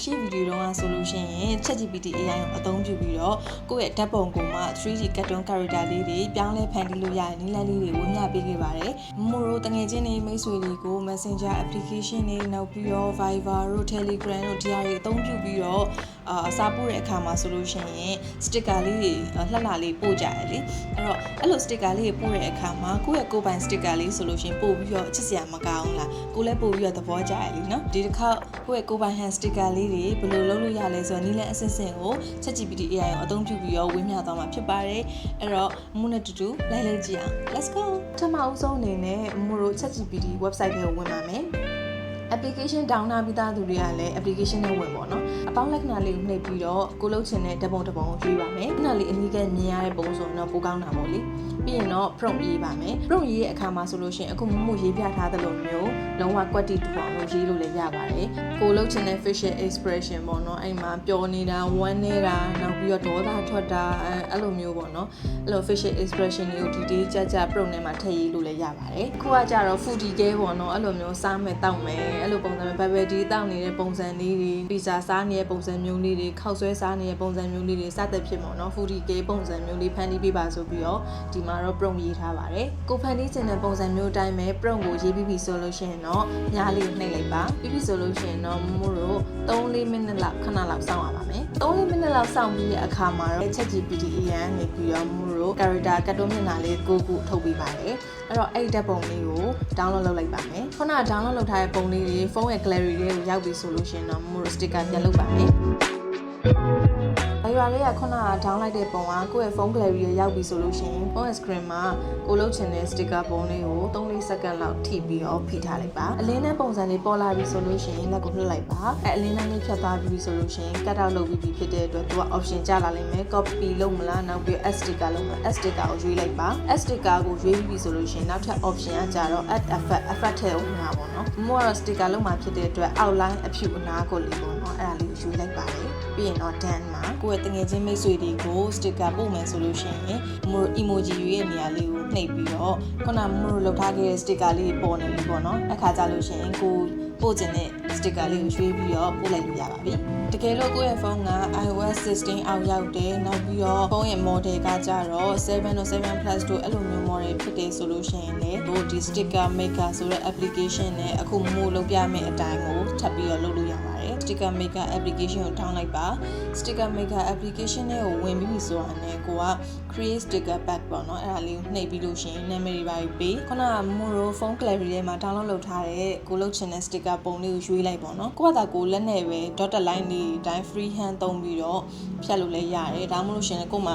ရှေ့ဗီဒီယိုတော့ဆိုလို့ရှိရင် ChatGPT AI ကိုအသုံးပြုပြီးတော့ကိုယ့်ရဲ့ဓာတ်ပုံကိုမှ 3D cartoon character လေးတွေပြောင်းလဲဖန်တီးလို့ရတဲ့နည်းလမ်းလေးတွေဝေမျှပေးခဲ့ပါတယ်။မို့လို့တငယ်ချင်းတွေမိတ်ဆွေတွေကို Messenger application တွေနောက်ပြီးတော့ Viber တို့ Telegram တို့ဒီဟာတွေအသုံးပြုပြီးတော့စာပို့တဲ့အခါမှာဆိုလို့ရှိရင် sticker လေးတွေလှလှလေးပို့ကြတယ်လေ။အဲ့လို sticker လေးတွေပို့တဲ့အခါမှာကိုယ့်ရဲ့ကိုယ်ပိုင် sticker လေးဆိုလို့ရှိရင်ပို့ပြီးတော့ချစ်စရာမကောင်းလား။ကိုယ်လည်းပို့ပြီးတော့သဘောကျရလေနော်။ဒီတစ်ခါကိုယ့်ရဲ့ကိုယ်ပိုင် hand sticker လေးတွေဘယ်လိုလုပ်လို့ရလဲဆိုတော့နည်းလမ်းအဆင့်ဆင့်ကို ChatGPT AI ကိုအသုံးပြုပြီးတော့ဝေမျှသွားမှာဖြစ်ပါတယ်။အဲ့တော့မို့နဲ့တူတူလိုက်ကြည့်အောင် Let's go ပထမအဆုံးအနေနဲ့မို့တို့ ChatGPT website ကိုဝင်ပါမယ်။ application download ပြီးသားသူတွေကလည်း application နဲ့ဝင်ပေါ့နော်အပေါင်းလက္ခဏာလေးကိုနှိပ်ပြီးတော့ကိုလုပ်ချင်တဲ့ဓာတ်ပုံတစ်ပုံကိုရွေးပါမယ်ခဏလေးအနည်းငယ်မြင်ရတဲ့ပုံဆိုရင်တော့ပိုကောင်းတာပေါ့လေပြီးရင်တော့ prompt ရေးပါမယ် prompt ရေးတဲ့အခါမှာဆိုလို့ရှိရင်အခုမမှုရေးပြထားသလိုမျိုးလုံးဝကွက်တီတူအောင်လို့ရေးလို့လည်းရပါတယ်ကိုလုပ်ချင်တဲ့ facial expression ပေါ့နော်အဲ့မှာပျော်နေတာဝမ်းနေတာနောက်ပြီးတော့ဒေါသထွက်တာအဲ့လိုမျိုးပေါ့နော်အဲ့လို facial expression တွေကိုဒီကြကြ prompt ထဲမှာထည့်ရေးလို့လည်းရပါတယ်ခုကကြတော့ foodie ကဲပေါ့နော်အဲ့လိုမျိုးစားမယ်တောက်မယ်အဲ့လိုပုံစံမျိုး bubble tea တောက်နေတဲ့ပုံစံလေးတွေ pizza စားနေတဲ့ပုံစံမျိုးလေးတွေခောက်ဆွဲစားနေတဲ့ပုံစံမျိုးလေးတွေစသဖြင့်ပေါ့နော် foodie ကေပုံစံမျိုးလေးဖန်တီးပေးပါဆိုပြီးတော့ဒီမှာတော့ prompt ရေးထားပါတယ်ကိုဖန်တီးချင်တဲ့ပုံစံမျိုးအတိုင်းပဲ prompt ကိုရေးပြီးပြီဆိုလို့ရှိရင်တော့ညားလေးကိုနှိပ်လိုက်ပါပြီးပြီဆိုလို့ရှိရင်တော့မို့လို့3-4 မိနစ်လောက်ခဏလောက်စောင့်ရပါမယ်3-4 မိနစ်လောက်စောင့်ပြီးတဲ့အခါမှာတော့ ChatGPT AI နေပြီးတော့မို့လို့ character ကတ်တုံးမျက်နှာလေးကိုထုတ်ပေးပါတယ်အဲ့တော့အဲ့ဒီဓာတ်ပုံလေးကို download လုပ်လိုက်ပါမယ်ခုနက download လုပ်ထားတဲ့ပုံလေးတွေဖုန်းရဲ့ gallery လေးကိုရောက်ပြီဆိုလို့ရှိရင်တော့မို့ sticker ပြန်လုပ်ပါမယ်ရွာလေးကခုနက down လိုက်တဲ့ပုံကကိုယ့်ရဲ့ဖုန်း gallery ရရောက်ပြီဆိုလို့ရှိရင်ဖုန်းရဲ့ screen မှာကိုလုပ်ချင်တဲ့ sticker ပုံလေးကို3-4 စက္ကန့်လောက်ထိပြီးတော့ဖိထားလိုက်ပါအလင်းနဲ့ပုံစံလေးပေါ်လာပြီဆိုလို့ရှိရင်လက်ကိုလွှတ်လိုက်ပါအလင်းနဲ့လေးဖြတ်သွားပြီဆိုလို့ရှိရင် cut out လုပ်ပြီးဖြစ်တဲ့အတွက်သူက option ကျလာလိမ့်မယ် copy လုပ်မလားနောက်ပြီး add sticker လုပ်မလား add sticker ကိုရွေးလိုက်ပါ add sticker ကိုရွေးပြီးဆိုလို့ရှိရင်နောက်ထပ် option ကကြတော့ add effect ထည့်အောင်မှာပေါ့နော်မို့ကတော့ sticker လုပ်မှာဖြစ်တဲ့အတွက် outline အဖြူအနားကိုလေးပေါ့နော်အဲ့ဒါလေးကိုရွေးလိုက်ပါတယ်ပြီးရင်တော့ done မှာကိုယ့်ရဲ့တငယ်ချင်းမိတ်ဆွေတွေကို sticker ပို့မယ်ဆိုလို့ရှိရင်မို့ emoji ရဲ့နေရာလေးကိုနှိပ်ပြီးတော့ခုနမို့လောက်ထားခဲ့တဲ့ sticker လေးပေါ်နေပြီပေါ့နော်အခါကြလို့ရှိရင်ကိုပို့ခြင်းတဲ့ sticker လေးကိုရွေးပြီးတော့ပို့လိုက်လို့ရပါပြီတကယ်လို့ကိုယ့်ရဲ့ဖုန်းက iOS 16အောက်ရောက်တယ်နောက်ပြီးတော့ဖုန်းရဲ့ model ကကြတော့7တို့7 plus တို့အဲ့လိုမျိုး model ဖြစ်တယ်ဆိုလို့ရှိရင်လည်းဒီ sticker maker ဆိုတဲ့ application နဲ့အခုမို့လုပ်ပြမယ့်အတိုင်းကိုထပ်ပြီးတော့လုပ်လို့ရပါတယ် sticker maker application ကို download လိုက်ပါ sticker maker application နဲ့ကိုဝင်ပြီးဆိုတာနဲ့ကိုက create sticker pack ပေါ့နော်အဲ့ဒါလေးကိုနှိပ်ပြီးလို့ရှိရင်နာမည်တွေပါပေးခုနကမို့ဖုန်း gallery ထဲမှာ download လုပ်ထားတဲ့ကိုလုပ်ချင်တဲ့ sticker ပုံလေးကိုရွေးလိုက်ပေါ့နော်ကိုကသာကိုလက်နဲ့ပဲ dotted line တွေတိုင်း free hand သုံးပြီးတော့ဖြတ်လို့လည်းရတယ်ဒါမှမဟုတ်ရှင်ကိုမှ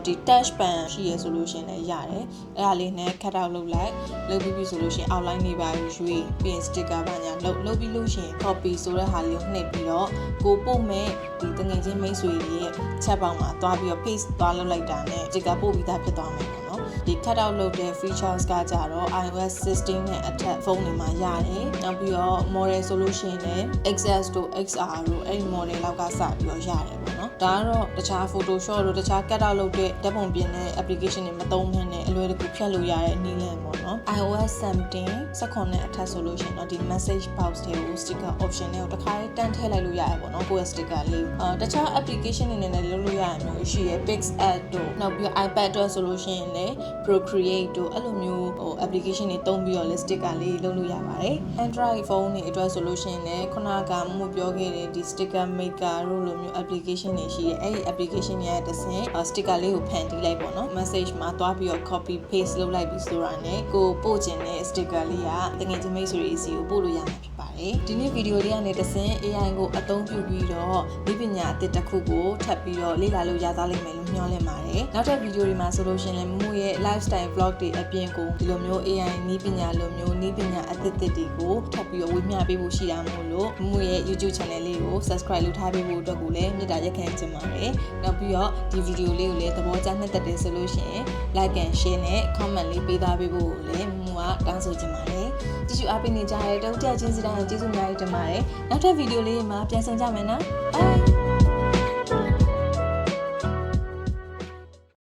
ဒီ touch pen ရှိရဆိုလို့ရှင်လည်းရတယ်အဲ့ဒါလေးနဲ့ cut out လုပ်လိုက်လုပ်ပြီးပြီဆိုလို့ရှင် outline တွေပါရွေးပြီးရင် sticker ပါညာလုပ်ပြီးလို့ရှင် copy ဆိုတဲ့ဟာလေးကိုနှိပ်ပြီးတော့ကိုပို့မဲ့ဒီတငယ်ချင်းမိတ်ဆွေတွေရဲ့ chat box မှာသွားပြီးတော့ paste သွားလုပ်လိုက်တာနဲ့ sticker ပို့ပြီးသားဖြစ်သွားမှာပေါ့နော်ဒီ cut out လုပ်တဲ့ features ကကြတော့ iOS 16နဲ့အထက်ဖုန်းတွေမှာရတယ်နောက်ပြီးတော့ model ဆိုလို့ရှိရင်လည်း XS တို့ XR တို့အဲ့ဒီ model လောက်ကစပြီးတော့ရတယ်ပေါ့နော်ဒါကတော့တခြား Photoshop တို့တခြား cut out လုပ်တဲ့ဓာတ်ပုံပြင်တဲ့ application တွေမသုံးဘဲနဲ့အလွယ်တကူဖြတ်လို့ရတဲ့နည်းလမ်းပေါ့နော် iOS 17နဲ့အထက်ဆိုလို့ရှိရင်တော့ဒီ message box တွေကို sticker option တွေကိုတစ်ခါလေးတန်းထည့်လိုက်လို့ရတယ်ပေါ့နော်ကိုယ့်ရဲ့ sticker လေးတခြား application တွေနဲ့လည်းလုပ်လို့ရတယ်မျိုးရှိရယ် PixArt တို့နောက်ပြီးတော့ iPad တို့ဆိုလို့ရှိရင်လည်း Procreate တို့အဲ့လိုမျိုးapplication တွေသုံးပြီးတော့ sticker လေးလုပ်လို့ရပါတယ် Android phone တွေအတွက်ဆိုလို့ရှိရင်လည်းခုနကမှုပြောခဲ့တဲ့ဒီ sticker maker တို့လိုမျိုး application တွေရှိတယ်အဲ့ဒီ application တွေရဲ့တစ်ဆင့် sticker လေးကိုဖန်တီးလိုက်ပေါ့နော် message မှာတွားပြီးတော့ copy paste လုပ်လိုက်ပြီးဆိုတာနဲ့ကိုပို့ခြင်းတဲ့ sticker လေးကတကယ်ချင်းမိတ်ဆွေတွေစီကိုပို့လို့ရမှာဖြစ်ပါတယ် ပါတယ်ဒီနေ့ဗီဒီယိုလေးကနေတစ်ဆင့် AI ကိုအသုံးပြုပြီးတော့ဒီပညာအသစ်တစ်ခုကိုထပ်ပြီးတော့လေ့လာလို့ရသွားလိမ့်မယ်လို့မျှော်လင့်ပါတယ်နောက်ထပ်ဗီဒီယိုတွေမှာဆိုလို့ရှိရင်လည်းမမှုရဲ့ lifestyle vlog တွေအပြင်ကိုဒီလိုမျိုး AI နည်းပညာလိုမျိုးနည်းပညာအသစ်တွေကိုထပ်ပြီးတော့ဝေမျှပေးဖို့ရှိတာမို့လို့မမှုရဲ့ YouTube channel လေးကို subscribe လုပ်ထားပေးဖို့အတွက်ကိုလည်းမေတ္တာရက်ခံချင်ပါတယ်နောက်ပြီးတော့ဒီဗီဒီယိုလေးကိုလည်းသဘောကျနှစ်သက်တယ်ဆိုလို့ရှိရင် like and share နဲ့ comment လေးပေးသားပေးဖို့လည်းမမှုကတောင်းဆိုချင်ပါတယ်ကြည့်ရှုအားပေးနေကြတဲ့တုံးတက်ချင်းစီတိုင်းကျေးဇူးများတင်ပါတယ်နောက်ထပ်ဗီဒီယိုလေးမှာပြန်ဆောင်ကြမယ်နော် bye